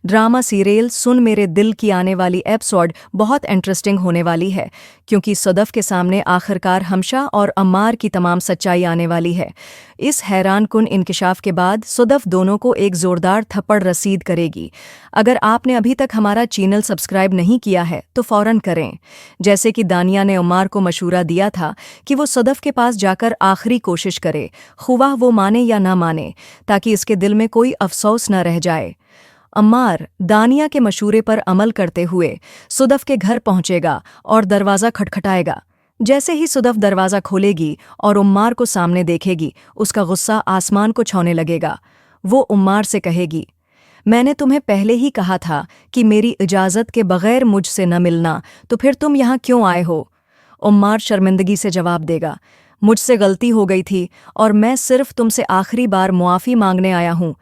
Drama serial सुन मेरे दिल की आने वाली एपिसोड बहुत इंटरेस्टिंग होने वाली है, क्योंकि सदफ के सामने आखिरकार हमशा और अम्मार की तमाम सच्चाई आने वाली है। इस हैरानकुन इंकिशाफ के बाद सदफ दोनों को एक जोरदार थप्पड़ रसीद करेगी। अगर आपने अभी तक हमारा चैनल सब्सक्राइब नहीं किया है तो फौरन करें। जैसे कि दानिया ने उम्मार को मशूरा दिया था कि वो सदफ के पास जाकर आखिरी कोशिश करे, खुवाह वो माने या ना माने, ताकि इसके दिल में कोई अफसोस न रह जाए। अम्मार दानिया के मशूरे पर अमल करते हुए सदफ के घर पहुंचेगा और दरवाज़ा खटखटाएगा। जैसे ही सदफ दरवाज़ा खोलेगी और उम्मार को सामने देखेगी, उसका गुस्सा आसमान को छूने लगेगा। वो उम्मार से कहेगी, मैंने तुम्हें पहले ही कहा था कि मेरी इजाज़त के बगैर मुझसे न मिलना, तो फिर तुम यहाँ क्यों आए हो? उम्मार शर्मिंदगी से जवाब देगा, मुझसे गलती हो गई थी और मैं सिर्फ तुमसे आखिरी बार मुआफ़ी मांगने आया हूँ।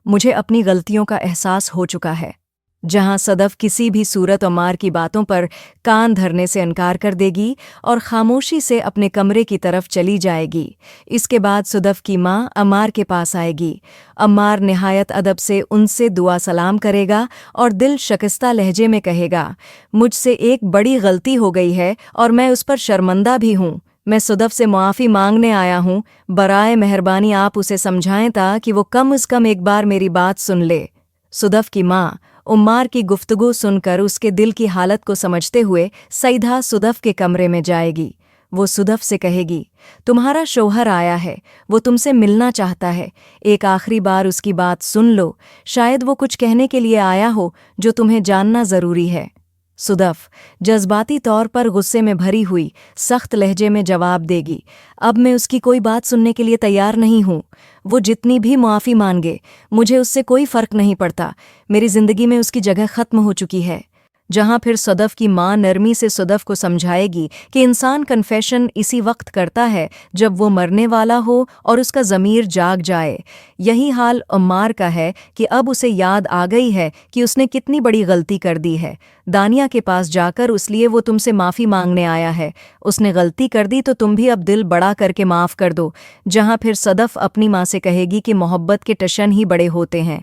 मुझे अपनी गलतियों का एहसास हो चुका है। जहां सदफ किसी भी सूरत उम्मार की बातों पर कान धरने से इनकार कर देगी और खामोशी से अपने कमरे की तरफ चली जाएगी। इसके बाद सदफ की माँ अम्मार के पास आएगी। अम्मार निहायत अदब से उनसे दुआ सलाम करेगा और दिल शिकस्ता लहजे में कहेगा, मुझसे एक बड़ी गलती हो गई है और मैं उस पर शर्मिंदा भी हूँ। मैं सदफ से मुआफ़ी मांगने आया हूँ। बराए मेहरबानी आप उसे समझाएं ताकि वो कम अज़ कम एक बार मेरी बात सुन ले। सदफ की माँ उम्मार की गुफ्तगू सुनकर उसके दिल की हालत को समझते हुए सीधा सदफ के कमरे में जाएगी। वो सदफ से कहेगी, तुम्हारा शौहर आया है, वो तुमसे मिलना चाहता है। एक आखिरी बार उसकी बात सुन लो, शायद वो कुछ कहने के लिए आया हो जो तुम्हें जानना ज़रूरी है। सदफ जज्बाती तौर पर गुस्से में भरी हुई सख्त लहजे में जवाब देगी, अब मैं उसकी कोई बात सुनने के लिए तैयार नहीं हूँ। वो जितनी भी मुआफ़ी मांगे, मुझे उससे कोई फ़र्क नहीं पड़ता। मेरी ज़िंदगी में उसकी जगह ख़त्म हो चुकी है। जहाँ फिर सदफ की माँ नरमी से सदफ को समझाएगी कि इंसान कन्फेशन इसी वक्त करता है जब वो मरने वाला हो और उसका ज़मीर जाग जाए। यही हाल उम्मार का है कि अब उसे याद आ गई है कि उसने कितनी बड़ी गलती कर दी है। दानिया के पास जाकर उसलिए वो तुमसे माफ़ी मांगने आया है। उसने गलती कर दी तो तुम भी अब दिल बड़ा करके माफ़ कर दो। जहाँ फिर सदफ अपनी माँ से कहेगी कि मोहब्बत के टशन ही बड़े होते हैं।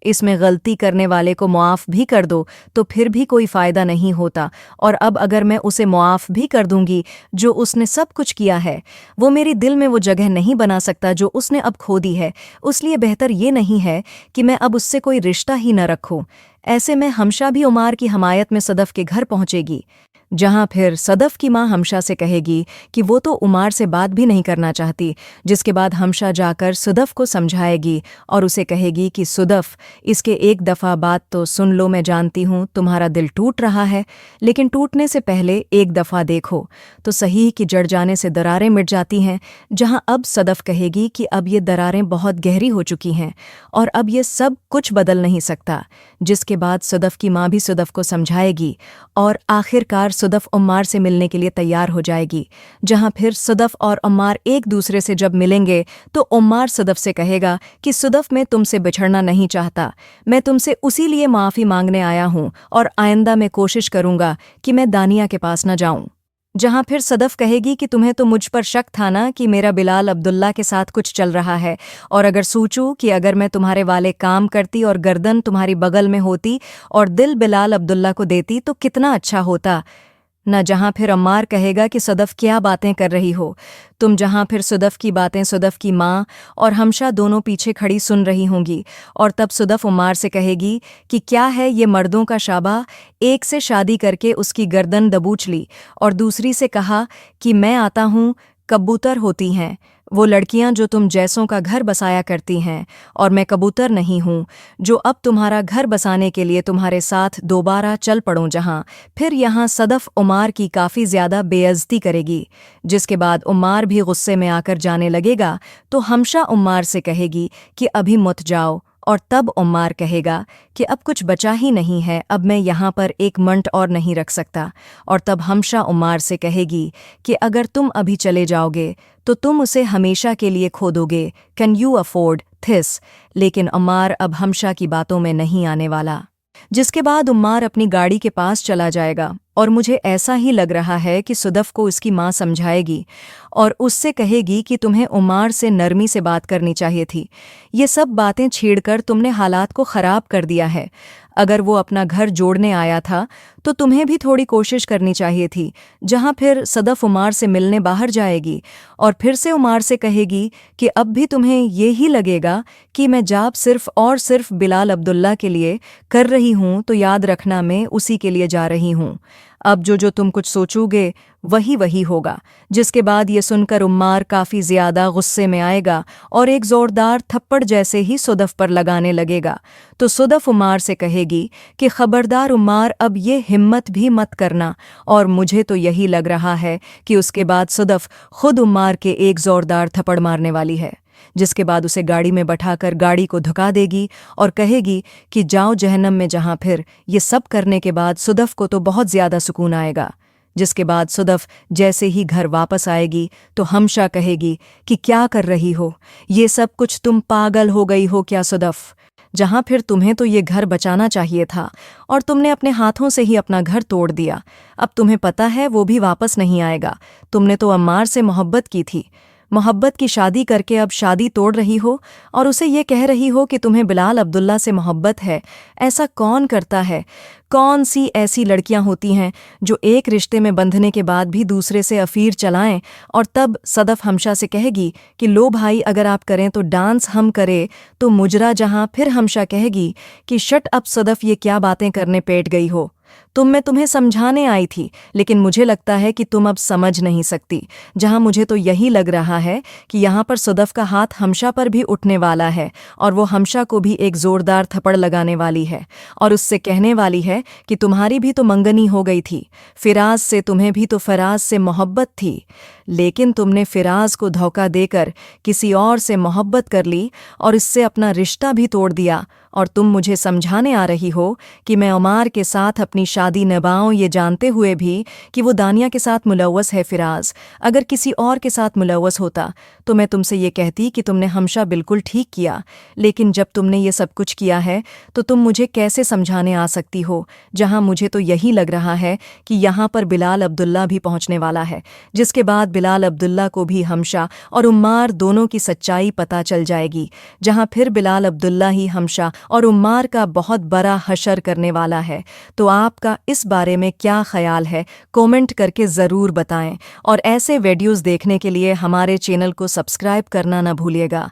इसमें गलती करने वाले को मुआफ़ भी कर दो तो फिर भी कोई फ़ायदा नहीं होता, और अब अगर मैं उसे मुआफ़ भी कर दूंगी जो उसने सब कुछ किया है, वो मेरी दिल में वो जगह नहीं बना सकता जो उसने अब खो दी है। इसलिए बेहतर ये नहीं है कि मैं अब उससे कोई रिश्ता ही न रखूं। ऐसे में हमशा भी उम्मार की हमायत में सदफ के घर पहुंचेगी। जहां फिर सदफ की माँ हमशा से कहेगी कि वो तो उम्मार से बात भी नहीं करना चाहती, जिसके बाद हमशा जाकर सदफ को समझाएगी और उसे कहेगी कि सदफ, इसके एक दफ़ा बात तो सुन लो। मैं जानती हूँ तुम्हारा दिल टूट रहा है, लेकिन टूटने से पहले एक दफ़ा देखो तो सही कि जड़ जाने से दरारें मिट जाती हैं। जहाँ अब सदफ कहेगी कि अब ये दरारें बहुत गहरी हो चुकी हैं और अब ये सब कुछ बदल नहीं सकता, जिसके बाद सदफ की माँ भी सदफ को समझाएगी और आखिरकार सदफ उम्मार से मिलने के लिए तैयार हो जाएगी। जहां फिर सदफ और उम्मार एक दूसरे से जब मिलेंगे तो उम्मार सदफ से कहेगा कि सदफ, मैं तुमसे बिछड़ना नहीं चाहता। मैं तुमसे उसी लिए माफ़ी मांगने आया हूं और आइंदा मैं कोशिश करूंगा कि मैं दानिया के पास न जाऊं। जहां फिर सदफ कहेगी कि तुम्हें तो मुझ पर शक था ना कि मेरा बिलाल अब्दुल्ला के साथ कुछ चल रहा है, और अगर सोचूं कि अगर मैं तुम्हारे वाले काम करती और गर्दन तुम्हारी बगल में होती और दिल बिलाल अब्दुल्ला को देती तो कितना अच्छा होता न। जहां फिर अम्मार कहेगा कि सदफ, क्या बातें कर रही हो तुम। जहां फिर सदफ की बातें सदफ की माँ और हमशा दोनों पीछे खड़ी सुन रही होंगी, और तब सदफ उम्मार से कहेगी कि क्या है ये मर्दों का शाबा, एक से शादी करके उसकी गर्दन दबोच ली और दूसरी से कहा कि मैं आता हूँ। कबूतर होती हैं वो लड़कियां जो तुम जैसों का घर बसाया करती हैं, और मैं कबूतर नहीं हूँ जो अब तुम्हारा घर बसाने के लिए तुम्हारे साथ दोबारा चल पड़ूं। जहाँ फिर यहाँ सदफ उम्मार की काफ़ी ज़्यादा बेइज्जती करेगी, जिसके बाद उम्मार भी गुस्से में आकर जाने लगेगा तो हमशा उम्मार से कहेगी कि अभी मत जाओ, और तब उम्मार कहेगा कि अब कुछ बचा ही नहीं है, अब मैं यहाँ पर एक मिनट और नहीं रख सकता। और तब हमशा उम्मार से कहेगी कि अगर तुम अभी चले जाओगे तो तुम उसे हमेशा के लिए खो दोगे। Can you afford this? लेकिन उम्मार अब हमशा की बातों में नहीं आने वाला। जिसके बाद उम्मार अपनी गाड़ी के पास चला जाएगा, और मुझे ऐसा ही लग रहा है कि सदफ को उसकी माँ समझाएगी और उससे कहेगी कि तुम्हें उम्मार से नरमी से बात करनी चाहिए थी। ये सब बातें छेड़कर तुमने हालात को ख़राब कर दिया है। अगर वो अपना घर जोड़ने आया था तो तुम्हें भी थोड़ी कोशिश करनी चाहिए थी। जहां फिर सदफ उमार से मिलने बाहर जाएगी और फिर से उमार से कहेगी कि अब भी तुम्हें ये ही लगेगा कि मैं जाब सिर्फ और सिर्फ बिलाल अब्दुल्ला के लिए कर रही हूं, तो याद रखना मैं उसी के लिए जा रही हूं। अब जो तुम कुछ सोचोगे वही वही होगा। जिसके बाद ये सुनकर उम्मार काफ़ी ज़्यादा गुस्से में आएगा और एक ज़ोरदार थप्पड़ जैसे ही सुदफ पर लगाने लगेगा। तो सुदफ उम्मार से कहेगी कि खबरदार उम्मार, अब ये हिम्मत भी मत करना। और मुझे तो यही लग रहा है कि उसके बाद सुदफ खुद उम्मार के एक ज़ोरदार थप्पड़ मारने वाली है, जिसके बाद उसे गाड़ी में बैठाकर गाड़ी को धुका देगी और कहेगी कि जाओ जहन्नम में। जहां फिर ये सब करने के बाद सुदफ को तो बहुत ज़्यादा सुकून आएगा। जिसके बाद सुदफ जैसे ही घर वापस आएगी तो हमशा कहेगी कि क्या कर रही हो, ये सब कुछ तुम पागल हो गई हो क्या सुदफ? जहां फिर तुम्हें तो ये घर बचाना चाहिए था और तुमने अपने हाथों से ही अपना घर तोड़ दिया। अब तुम्हें पता है वो भी वापस नहीं आएगा। तुमने तो अम्मार से मोहब्बत की थी, मोहब्बत की शादी करके अब शादी तोड़ रही हो और उसे ये कह रही हो कि तुम्हें बिलाल अब्दुल्ला से मोहब्बत है। ऐसा कौन करता है? कौन सी ऐसी लड़कियां होती हैं जो एक रिश्ते में बंधने के बाद भी दूसरे से अफीर चलाएं? और तब सदफ हमशा से कहेगी कि लो भाई, अगर आप करें तो डांस हम करें तो मुजरा। जहां फिर हमशा कहेगी कि शट अप सदफ, ये क्या बातें करने पेट गई हो? मैं तुम्हें समझाने आई थी, लेकिन मुझे लगता है कि तुम अब समझ नहीं सकती। जहां मुझे तो यही लग रहा है कि यहाँ पर सुदफ का हाथ हमशा पर भी उठने वाला है और वो हमशा को भी एक जोरदार थप्पड़ लगाने वाली है और उससे कहने वाली है कि तुम्हारी भी तो मंगनी हो गई थी फिराज से, तुम्हें भी तो फराज से मोहब्बत थी, लेकिन तुमने फिराज को धोखा देकर किसी और से मोहब्बत कर ली और इससे अपना रिश्ता भी तोड़ दिया। और तुम मुझे समझाने आ रही हो कि मैं उमार के साथ अपनी शादी निभाऊं, ये जानते हुए भी कि वो दानिया के साथ मुलव्वस है। फिराज अगर किसी और के साथ मुलव्वस होता तो मैं तुमसे ये कहती कि तुमने हमशा बिल्कुल ठीक किया, लेकिन जब तुमने ये सब कुछ किया है तो तुम मुझे कैसे समझाने आ सकती हो? जहां मुझे तो यही लग रहा है कि यहाँ पर बिलाल अब्दुल्ला भी पहुँचने वाला है, जिसके बाद बिलाल अब्दुल्ला को भी हमशा और उम्मार दोनों की सच्चाई पता चल जाएगी। जहां फिर बिलाल अब्दुल्ला ही हमशा और उम्मार का बहुत बड़ा हशर करने वाला है। तो आपका इस बारे में क्या ख्याल है? कमेंट करके ज़रूर बताएं और ऐसे वीडियोस देखने के लिए हमारे चैनल को सब्सक्राइब करना ना भूलिएगा।